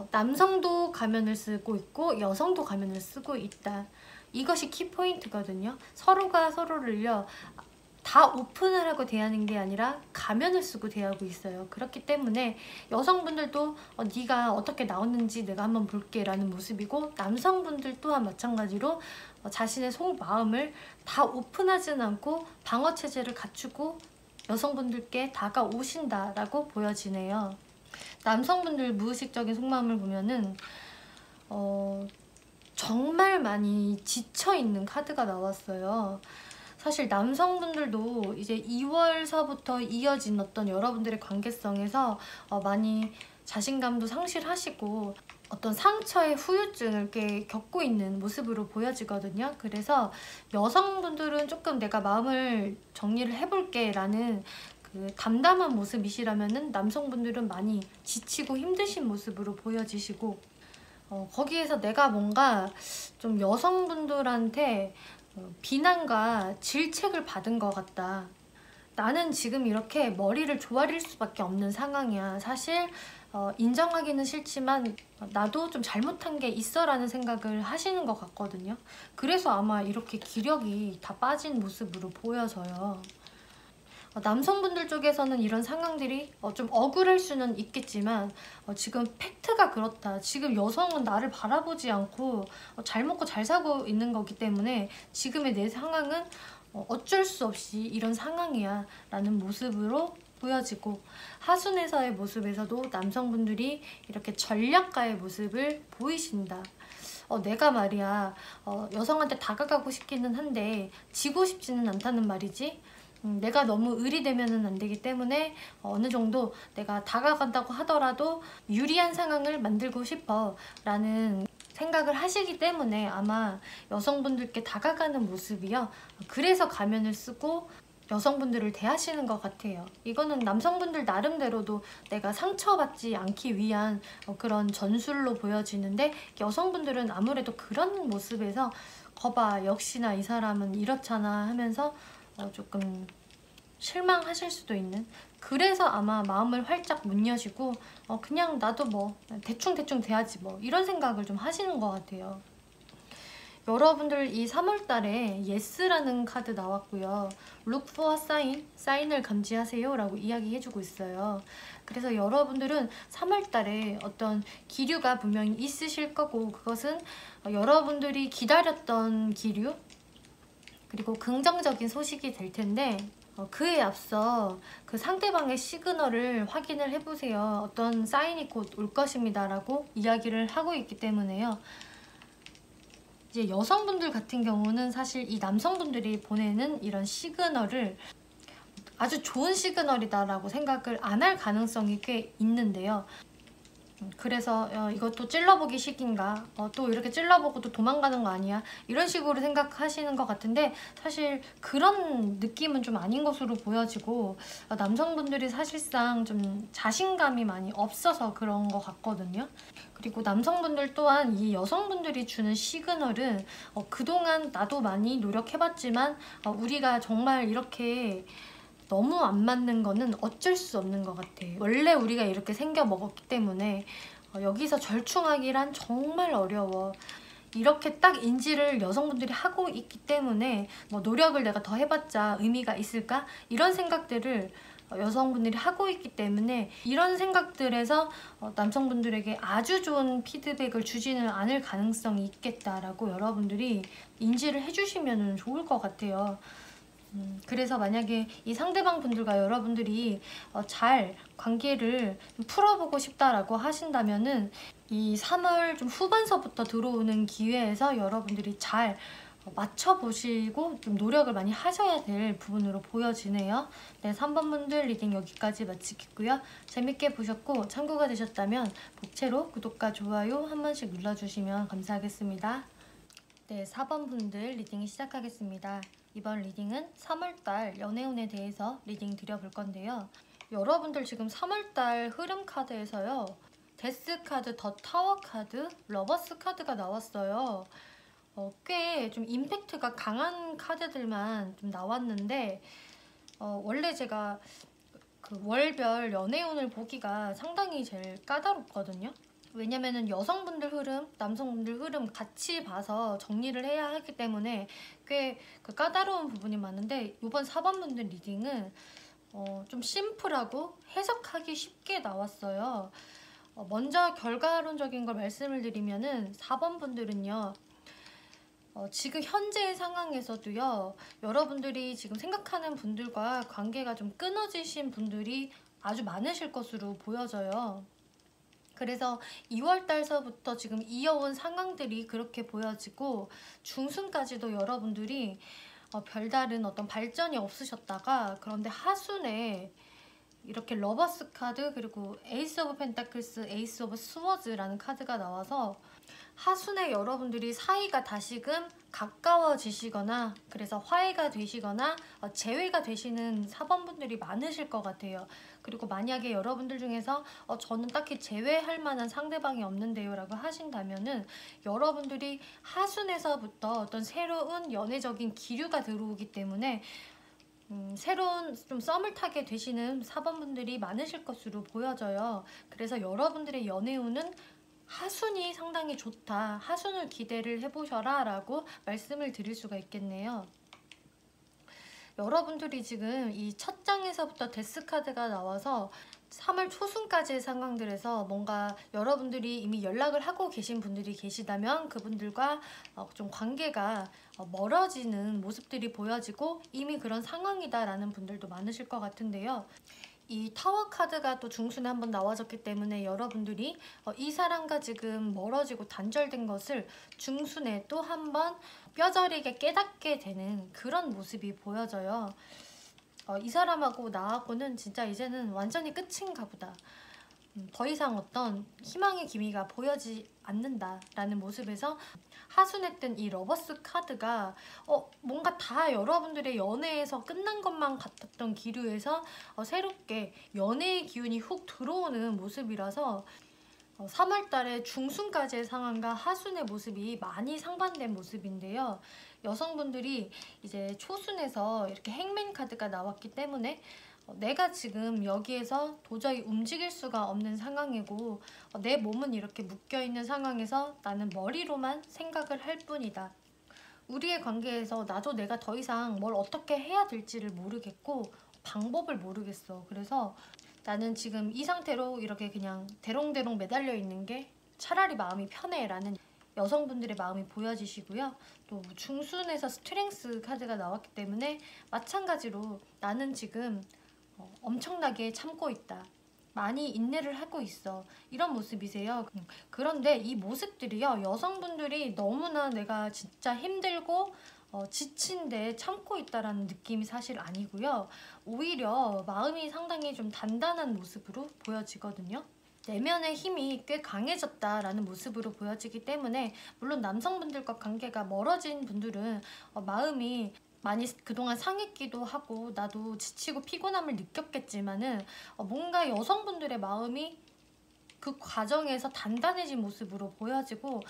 남성도 가면을 쓰고 있고 여성도 가면을 쓰고 있다. 이것이 키포인트거든요. 서로가 서로를요 다 오픈을 하고 대하는 게 아니라 가면을 쓰고 대하고 있어요. 그렇기 때문에 여성분들도 네가 어떻게 나왔는지 내가 한번 볼게 라는 모습이고, 남성분들 또한 마찬가지로 자신의 속마음을 다 오픈하지는 않고 방어체제를 갖추고 여성분들께 다가오신다라고 보여지네요. 남성분들 무의식적인 속마음을 보면은 정말 많이 지쳐있는 카드가 나왔어요. 사실 남성분들도 이제 2월서부터 이어진 어떤 여러분들의 관계성에서 많이 자신감도 상실하시고 어떤 상처의 후유증을 이렇게 겪고 있는 모습으로 보여지거든요. 그래서 여성분들은 조금 내가 마음을 정리를 해볼게 라는 그 담담한 모습이시라면은 남성분들은 많이 지치고 힘드신 모습으로 보여지시고, 거기에서 내가 뭔가 좀 여성분들한테 비난과 질책을 받은 것 같다. 나는 지금 이렇게 머리를 조아릴 수밖에 없는 상황이야. 사실 인정하기는 싫지만 나도 좀 잘못한 게 있어 라는 생각을 하시는 것 같거든요. 그래서 아마 이렇게 기력이 다 빠진 모습으로 보여져요. 남성분들 쪽에서는 이런 상황들이 좀 억울할 수는 있겠지만 지금 팩트가 그렇다. 지금 여성은 나를 바라보지 않고 잘 먹고 잘 사고 있는 거기 때문에 지금의 내 상황은 어쩔 수 없이 이런 상황이야 라는 모습으로 보여지고, 하순에서의 모습에서도 남성분들이 이렇게 전략가의 모습을 보이신다. 내가 말이야 여성한테 다가가고 싶기는 한데 지고 싶지는 않다는 말이지. 내가 너무 의리되면은 안 되기 때문에 어느 정도 내가 다가간다고 하더라도 유리한 상황을 만들고 싶어 라는 생각을 하시기 때문에 아마 여성분들께 다가가는 모습이요, 그래서 가면을 쓰고 여성분들을 대하시는 것 같아요. 이거는 남성분들 나름대로도 내가 상처받지 않기 위한 그런 전술로 보여지는데, 여성분들은 아무래도 그런 모습에서 거봐 역시나 이 사람은 이렇잖아 하면서 조금 실망하실 수도 있는, 그래서 아마 마음을 활짝 못 여시고 그냥 나도 뭐 대충 대하지 뭐 이런 생각을 좀 하시는 것 같아요. 여러분들 이 3월달에 Yes라는 카드 나왔고요. Look for a sign, 사인을 감지하세요 라고 이야기해주고 있어요. 그래서 여러분들은 3월달에 어떤 기류가 분명히 있으실 거고, 그것은 여러분들이 기다렸던 기류 그리고 긍정적인 소식이 될 텐데, 그에 앞서 그 상대방의 시그널을 확인을 해보세요. 어떤 사인이 곧 올 것입니다 라고 이야기를 하고 있기 때문에요. 이제 여성분들 같은 경우는 사실 이 남성분들이 보내는 이런 시그널을 아주 좋은 시그널이다 라고 생각을 안 할 가능성이 꽤 있는데요. 그래서 이것도 찔러보기 식인가, 또 이렇게 찔러보고 또 도망가는 거 아니야, 이런 식으로 생각하시는 것 같은데, 사실 그런 느낌은 좀 아닌 것으로 보여지고, 남성분들이 사실상 좀 자신감이 많이 없어서 그런 것 같거든요. 그리고 남성분들 또한 이 여성분들이 주는 시그널은 그동안 나도 많이 노력해봤지만 우리가 정말 이렇게 너무 안 맞는 거는 어쩔 수 없는 것 같아. 원래 우리가 이렇게 생겨 먹었기 때문에 여기서 절충하기란 정말 어려워. 이렇게 딱 인지를 여성분들이 하고 있기 때문에 뭐 노력을 내가 더 해봤자 의미가 있을까? 이런 생각들을 여성분들이 하고 있기 때문에, 이런 생각들에서 남성분들에게 아주 좋은 피드백을 주지는 않을 가능성이 있겠다라고 여러분들이 인지를 해주시면 좋을 것 같아요. 그래서 만약에 이 상대방 분들과 여러분들이 잘 관계를 풀어보고 싶다라고 하신다면은 이 3월 좀 후반서부터 들어오는 기회에서 여러분들이 잘 맞춰보시고 좀 노력을 많이 하셔야 될 부분으로 보여지네요. 네, 3번 분들 리딩 여기까지 마치겠고요. 재밌게 보셨고 참고가 되셨다면 복채로 구독과 좋아요 한 번씩 눌러주시면 감사하겠습니다. 네, 4번 분들 리딩 시작하겠습니다. 이번 리딩은 3월달 연애운에 대해서 리딩 드려볼 건데요. 여러분들 지금 3월달 흐름 카드에서요. 데스 카드, 더 타워 카드, 러버스 카드가 나왔어요. 꽤 좀 임팩트가 강한 카드들만 좀 나왔는데 원래 제가 그 월별 연애운을 보기가 상당히 제일 까다롭거든요. 왜냐면은 여성분들 흐름, 남성분들 흐름 같이 봐서 정리를 해야 하기 때문에 꽤 그 까다로운 부분이 많은데 이번 4번 분들 리딩은 좀 심플하고 해석하기 쉽게 나왔어요. 먼저 결과론적인 걸 말씀을 드리면은 4번 분들은요. 지금 현재의 상황에서도요. 여러분들이 지금 생각하는 분들과 관계가 좀 끊어지신 분들이 아주 많으실 것으로 보여져요. 그래서 2월달서부터 지금 이어온 상황들이 그렇게 보여지고 중순까지도 여러분들이 별다른 어떤 발전이 없으셨다가 그런데 하순에 이렇게 러버스 카드 그리고 에이스 오브 펜타클스, 에이스 오브 스워즈라는 카드가 나와서 하순에 여러분들이 사이가 다시금 가까워지시거나 그래서 화해가 되시거나 재회가 되시는 4번 분들이 많으실 것 같아요. 그리고 만약에 여러분들 중에서 저는 딱히 재회할 만한 상대방이 없는데요 라고 하신다면은 여러분들이 하순에서부터 어떤 새로운 연애적인 기류가 들어오기 때문에 새로운 좀 썸을 타게 되시는 4번 분들이 많으실 것으로 보여져요. 그래서 여러분들의 연애운은 하순이 상당히 좋다. 하순을 기대를 해보셔라 라고 말씀을 드릴 수가 있겠네요. 여러분들이 지금 이 첫 장에서부터 데스카드가 나와서 3월 초순까지의 상황들에서 뭔가 여러분들이 이미 연락을 하고 계신 분들이 계시다면 그분들과 좀 관계가 멀어지는 모습들이 보여지고 이미 그런 상황이다라는 분들도 많으실 것 같은데요. 이 타워 카드가 또 중순에 한번 나와졌기 때문에 여러분들이 이 사람과 지금 멀어지고 단절된 것을 중순에 또 한번 뼈저리게 깨닫게 되는 그런 모습이 보여져요. 이 사람하고 나하고는 진짜 이제는 완전히 끝인가 보다. 더 이상 어떤 희망의 기미가 보여지지 않는다라는 모습에서 하순에 뜬 이 러버스 카드가 뭔가 다 여러분들의 연애에서 끝난 것만 같았던 기류에서 새롭게 연애의 기운이 훅 들어오는 모습이라서 3월달에 중순까지의 상황과 하순의 모습이 많이 상반된 모습인데요. 여성분들이 이제 초순에서 이렇게 행맨 카드가 나왔기 때문에 내가 지금 여기에서 도저히 움직일 수가 없는 상황이고 내 몸은 이렇게 묶여있는 상황에서 나는 머리로만 생각을 할 뿐이다. 우리의 관계에서 나도 내가 더 이상 뭘 어떻게 해야 될지를 모르겠고 방법을 모르겠어. 그래서 나는 지금 이 상태로 이렇게 그냥 대롱대롱 매달려 있는 게 차라리 마음이 편해 라는 여성분들의 마음이 보여지시고요. 또 중순에서 스트렝스 카드가 나왔기 때문에 마찬가지로 나는 지금 엄청나게 참고 있다. 많이 인내를 하고 있어. 이런 모습이세요. 그런데 이 모습들이요. 여성분들이 너무나 내가 진짜 힘들고 지친데 참고 있다라는 느낌이 사실 아니고요. 오히려 마음이 상당히 좀 단단한 모습으로 보여지거든요. 내면의 힘이 꽤 강해졌다라는 모습으로 보여지기 때문에 물론 남성분들과 관계가 멀어진 분들은 마음이 많이 그동안 상했기도 하고 나도 지치고 피곤함을 느꼈겠지만은 뭔가 여성분들의 마음이 그 과정에서 단단해진 모습으로 보여지고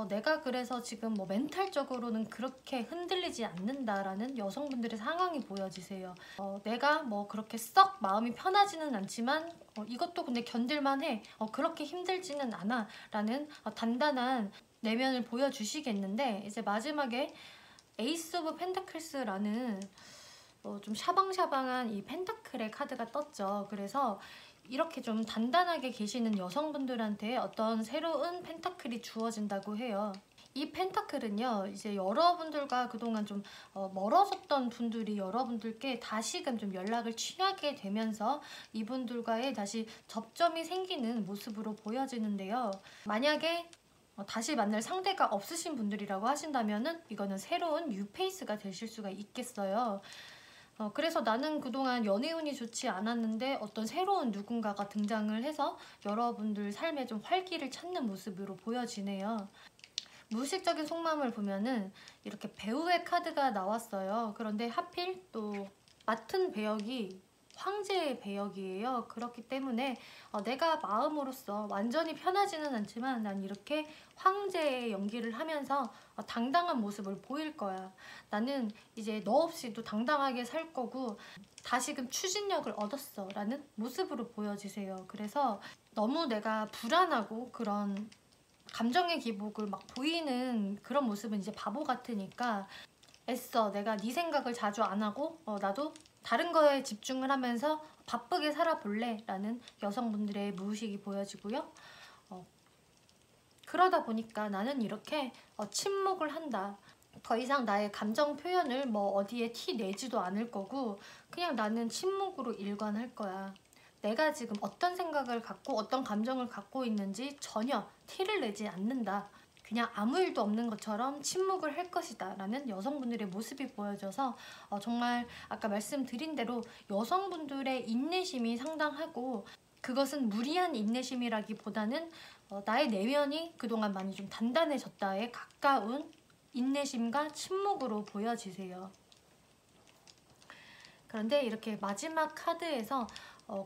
내가 그래서 지금 뭐 멘탈적으로는 그렇게 흔들리지 않는다라는 여성분들의 상황이 보여지세요. 내가 뭐 그렇게 썩 마음이 편하지는 않지만 이것도 근데 견딜만 해. 그렇게 힘들지는 않아 라는 단단한 내면을 보여주시겠는데 이제 마지막에 에이스 오브 펜타클스라는 좀 샤방샤방한 이 펜타클의 카드가 떴죠. 그래서 이렇게 좀 단단하게 계시는 여성분들한테 어떤 새로운 펜타클이 주어진다고 해요. 이 펜타클은요, 이제 여러분들과 그동안 좀 멀어졌던 분들이 여러분들께 다시금 좀 연락을 취하게 되면서 이분들과의 다시 접점이 생기는 모습으로 보여지는데요. 만약에 다시 만날 상대가 없으신 분들이라고 하신다면은 이거는 새로운 뉴페이스가 되실 수가 있겠어요. 그래서 나는 그동안 연애운이 좋지 않았는데 어떤 새로운 누군가가 등장을 해서 여러분들 삶에 좀 활기를 찾는 모습으로 보여지네요. 무의식적인 속마음을 보면은 이렇게 배우의 카드가 나왔어요. 그런데 하필 또 맡은 배역이 황제의 배역이에요. 그렇기 때문에 내가 마음으로서 완전히 편하지는 않지만 난 이렇게 황제의 연기를 하면서 당당한 모습을 보일 거야. 나는 이제 너 없이도 당당하게 살 거고 다시금 추진력을 얻었어 라는 모습으로 보여지세요. 그래서 너무 내가 불안하고 그런 감정의 기복을 막 보이는 그런 모습은 이제 바보 같으니까 애써 내가 네 생각을 자주 안 하고 나도 다른 거에 집중을 하면서 바쁘게 살아볼래 라는 여성분들의 무의식이 보여지고요. 그러다 보니까 나는 이렇게 침묵을 한다. 더 이상 나의 감정 표현을 뭐 어디에 티 내지도 않을 거고 그냥 나는 침묵으로 일관할 거야. 내가 지금 어떤 생각을 갖고 어떤 감정을 갖고 있는지 전혀 티를 내지 않는다. 그냥 아무 일도 없는 것처럼 침묵을 할 것이다 라는 여성분들의 모습이 보여져서 정말 아까 말씀드린 대로 여성분들의 인내심이 상당하고 그것은 무리한 인내심이라기보다는 나의 내면이 그동안 많이 좀 단단해졌다에 가까운 인내심과 침묵으로 보여지세요. 그런데 이렇게 마지막 카드에서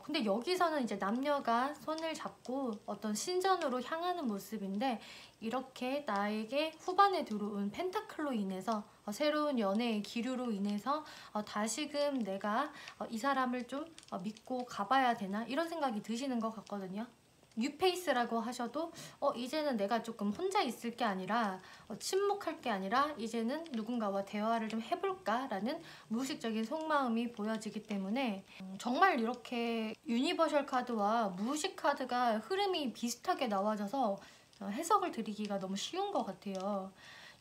근데 여기서는 이제 남녀가 손을 잡고 어떤 신전으로 향하는 모습인데 이렇게 나에게 후반에 들어온 펜타클로 인해서 새로운 연애의 기류로 인해서 다시금 내가 이 사람을 좀 믿고 가봐야 되나 이런 생각이 드시는 것 같거든요. 뉴페이스라고 하셔도 이제는 내가 조금 혼자 있을 게 아니라 침묵할 게 아니라 이제는 누군가와 대화를 좀 해볼까 라는 무의식적인 속마음이 보여지기 때문에 정말 이렇게 유니버셜 카드와 무의식 카드가 흐름이 비슷하게 나와져서 해석을 드리기가 너무 쉬운 것 같아요.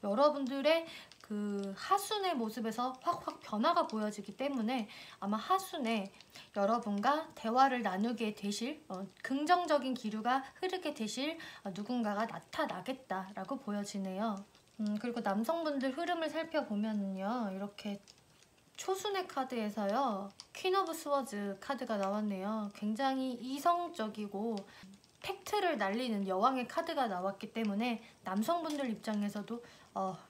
여러분들의 그 하순의 모습에서 확확 변화가 보여지기 때문에 아마 하순에 여러분과 대화를 나누게 되실 긍정적인 기류가 흐르게 되실 누군가가 나타나겠다라고 보여지네요. 그리고 남성분들 흐름을 살펴보면요. 이렇게 초순의 카드에서요. 퀸 오브 스워즈 카드가 나왔네요. 굉장히 이성적이고 팩트를 날리는 여왕의 카드가 나왔기 때문에 남성분들 입장에서도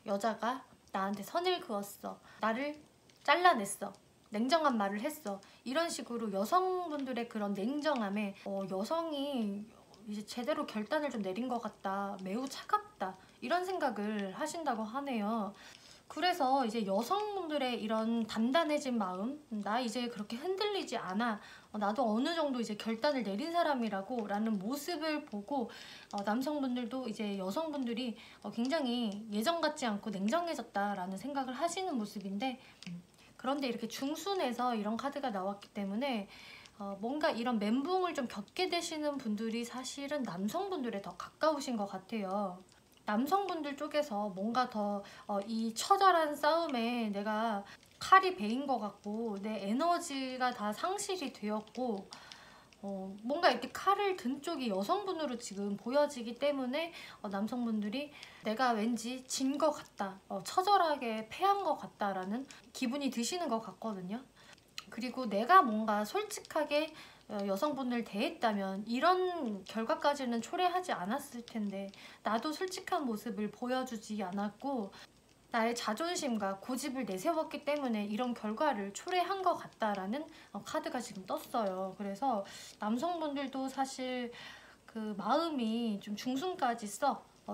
여자가 나한테 선을 그었어. 나를 잘라냈어. 냉정한 말을 했어. 이런 식으로 여성분들의 그런 냉정함에 여성이 이제 제대로 결단을 좀 내린 것 같다. 매우 차갑다. 이런 생각을 하신다고 하네요. 그래서 이제 여성분들의 이런 단단해진 마음, 나 이제 그렇게 흔들리지 않아. 나도 어느 정도 이제 결단을 내린 사람이라고 라는 모습을 보고 남성분들도 이제 여성분들이 굉장히 예전 같지 않고 냉정해졌다라는 생각을 하시는 모습인데 그런데 이렇게 중순에서 이런 카드가 나왔기 때문에 뭔가 이런 멘붕을 좀 겪게 되시는 분들이 사실은 남성분들에 더 가까우신 것 같아요. 남성분들 쪽에서 뭔가 더 이 처절한 싸움에 내가 칼이 베인 것 같고 내 에너지가 다 상실이 되었고 뭔가 이렇게 칼을 든 쪽이 여성분으로 지금 보여지기 때문에 남성분들이 내가 왠지 진 것 같다, 처절하게 패한 것 같다라는 기분이 드시는 것 같거든요. 그리고 내가 뭔가 솔직하게 여성분을 대했다면 이런 결과까지는 초래하지 않았을 텐데 나도 솔직한 모습을 보여주지 않았고 나의 자존심과 고집을 내세웠기 때문에 이런 결과를 초래한 것 같다라는 카드가 지금 떴어요. 그래서 남성분들도 사실 그 마음이 좀 중순까지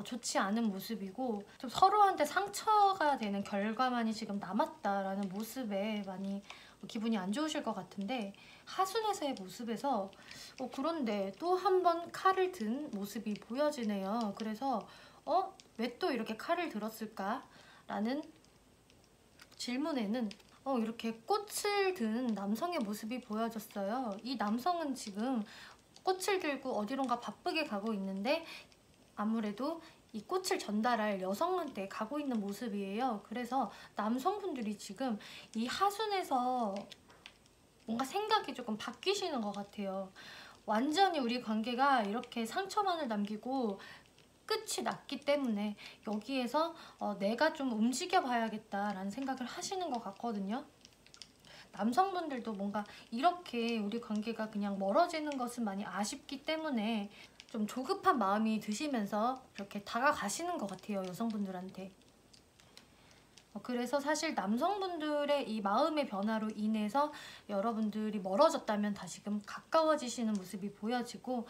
좋지 않은 모습이고 좀 서로한테 상처가 되는 결과만이 지금 남았다라는 모습에 많이 기분이 안 좋으실 것 같은데 하순에서의 모습에서 그런데 또 한 번 칼을 든 모습이 보여지네요. 그래서 왜 또 이렇게 칼을 들었을까? 라는 질문에는 이렇게 꽃을 든 남성의 모습이 보여졌어요. 이 남성은 지금 꽃을 들고 어디론가 바쁘게 가고 있는데 아무래도 이 꽃을 전달할 여성한테 가고 있는 모습이에요. 그래서 남성분들이 지금 이 하순에서 뭔가 생각이 조금 바뀌시는 것 같아요. 완전히 우리 관계가 이렇게 상처만을 남기고 끝이 났기 때문에 여기에서 내가 좀 움직여 봐야겠다라는 생각을 하시는 것 같거든요. 남성분들도 뭔가 이렇게 우리 관계가 그냥 멀어지는 것은 많이 아쉽기 때문에 좀 조급한 마음이 드시면서 이렇게 다가가시는 것 같아요, 여성분들한테. 그래서 사실 남성분들의 이 마음의 변화로 인해서 여러분들이 멀어졌다면 다시금 가까워지시는 모습이 보여지고,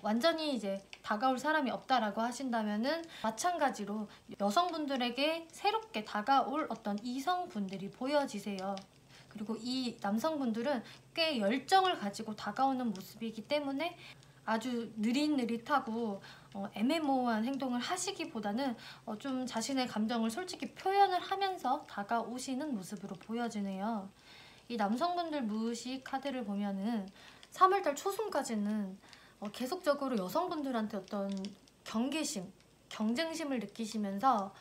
완전히 이제 다가올 사람이 없다라고 하신다면은 마찬가지로 여성분들에게 새롭게 다가올 어떤 이성분들이 보여지세요. 그리고 이 남성분들은 꽤 열정을 가지고 다가오는 모습이기 때문에 아주 느릿느릿하고 애매모호한 행동을 하시기보다는 좀 자신의 감정을 솔직히 표현을 하면서 다가오시는 모습으로 보여지네요. 이 남성분들 무의식 카드를 보면은 3월달 초순까지는 계속적으로 여성분들한테 어떤 경계심, 경쟁심을 느끼시면서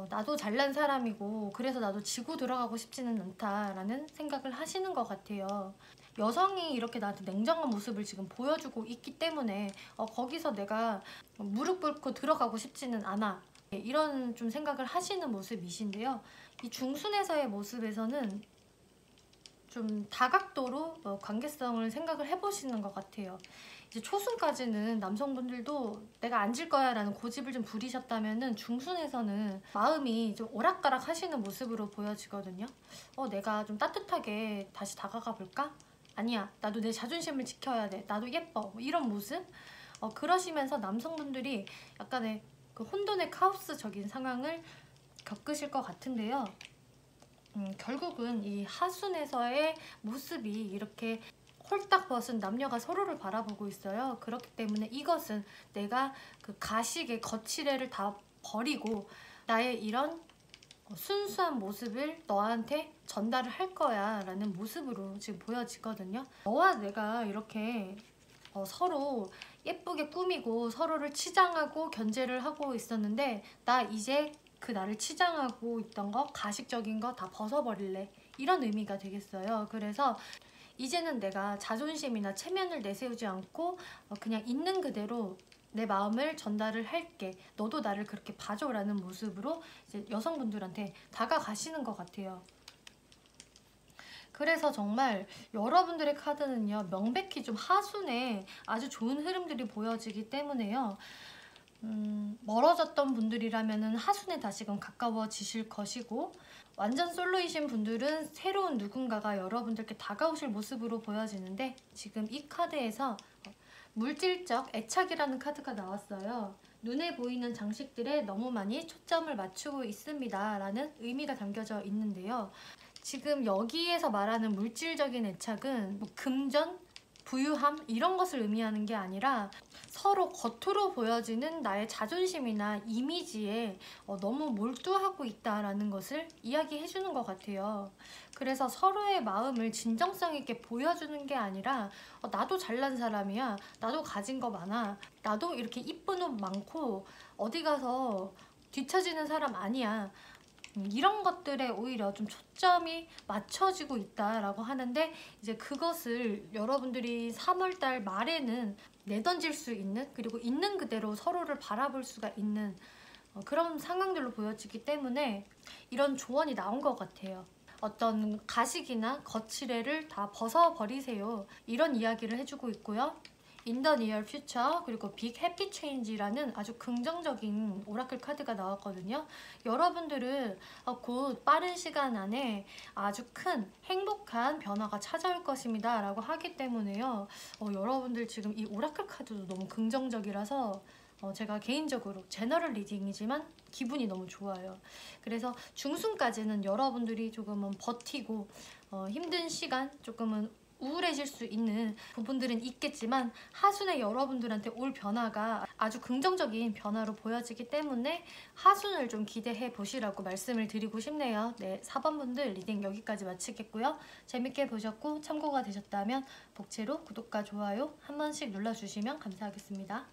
나도 잘난 사람이고 그래서 나도 지고 들어가고 싶지는 않다라는 생각을 하시는 것 같아요. 여성이 이렇게 나한테 냉정한 모습을 지금 보여주고 있기 때문에 거기서 내가 무릎 꿇고 들어가고 싶지는 않아, 이런 좀 생각을 하시는 모습이신데요. 이 중순에서의 모습에서는 좀 다각도로 관계성을 생각을 해보시는 것 같아요. 이제 초순까지는 남성분들도 내가 앉을 거야 라는 고집을 좀 부리셨다면은 중순에서는 마음이 좀 오락가락 하시는 모습으로 보여지거든요. 내가 좀 따뜻하게 다시 다가가 볼까? 아니야, 나도 내 자존심을 지켜야 돼, 나도 예뻐, 뭐 이런 모습? 그러시면서 남성분들이 약간의 그 혼돈의 카오스적인 상황을 겪으실 것 같은데요. 결국은 이 하순에서의 모습이 이렇게 홀딱 벗은 남녀가 서로를 바라보고 있어요. 그렇기 때문에 이것은 내가 그 가식의 거칠애를 다 버리고 나의 이런 순수한 모습을 너한테 전달을 할 거야 라는 모습으로 지금 보여지거든요. 너와 내가 이렇게 서로 예쁘게 꾸미고 서로를 치장하고 견제를 하고 있었는데 나 이제 그 나를 치장하고 있던 거, 가식적인 거 다 벗어버릴래, 이런 의미가 되겠어요. 그래서 이제는 내가 자존심이나 체면을 내세우지 않고 그냥 있는 그대로 내 마음을 전달을 할게, 너도 나를 그렇게 봐줘라는 모습으로 이제 여성분들한테 다가가시는 것 같아요. 그래서 정말 여러분들의 카드는요, 명백히 좀 하순에 아주 좋은 흐름들이 보여지기 때문에요. 멀어졌던 분들이라면 하순에 다시금 가까워지실 것이고, 완전 솔로이신 분들은 새로운 누군가가 여러분들께 다가오실 모습으로 보여지는데, 지금 이 카드에서 물질적 애착이라는 카드가 나왔어요. 눈에 보이는 장식들에 너무 많이 초점을 맞추고 있습니다 라는 의미가 담겨져 있는데요. 지금 여기에서 말하는 물질적인 애착은 뭐 금전, 부유함 이런 것을 의미하는 게 아니라 서로 겉으로 보여지는 나의 자존심이나 이미지에 너무 몰두하고 있다라는 것을 이야기해 주는 것 같아요. 그래서 서로의 마음을 진정성 있게 보여주는 게 아니라 나도 잘난 사람이야, 나도 가진 거 많아, 나도 이렇게 이쁜 옷 많고 어디 가서 뒤처지는 사람 아니야, 이런 것들에 오히려 좀 초점이 맞춰지고 있다라고 하는데, 이제 그것을 여러분들이 3월달 말에는 내던질 수 있는, 그리고 있는 그대로 서로를 바라볼 수가 있는 그런 상황들로 보여지기 때문에 이런 조언이 나온 것 같아요. 어떤 가식이나 거칠애를 다 벗어버리세요, 이런 이야기를 해주고 있고요. In the near future, 그리고 Big Happy Change라는 아주 긍정적인 오라클 카드가 나왔거든요. 여러분들은 곧 빠른 시간 안에 아주 큰 행복한 변화가 찾아올 것입니다 라고 하기 때문에요. 여러분들 지금 이 오라클 카드도 너무 긍정적이라서 제가 개인적으로 제너럴 리딩이지만 기분이 너무 좋아요. 그래서 중순까지는 여러분들이 조금은 버티고 힘든 시간, 조금은 우울해질 수 있는 부분들은 있겠지만 하순에 여러분들한테 올 변화가 아주 긍정적인 변화로 보여지기 때문에 하순을 좀 기대해 보시라고 말씀을 드리고 싶네요. 네, 4번 분들 리딩 여기까지 마치겠고요. 재밌게 보셨고 참고가 되셨다면 복채로 구독과 좋아요 한 번씩 눌러주시면 감사하겠습니다.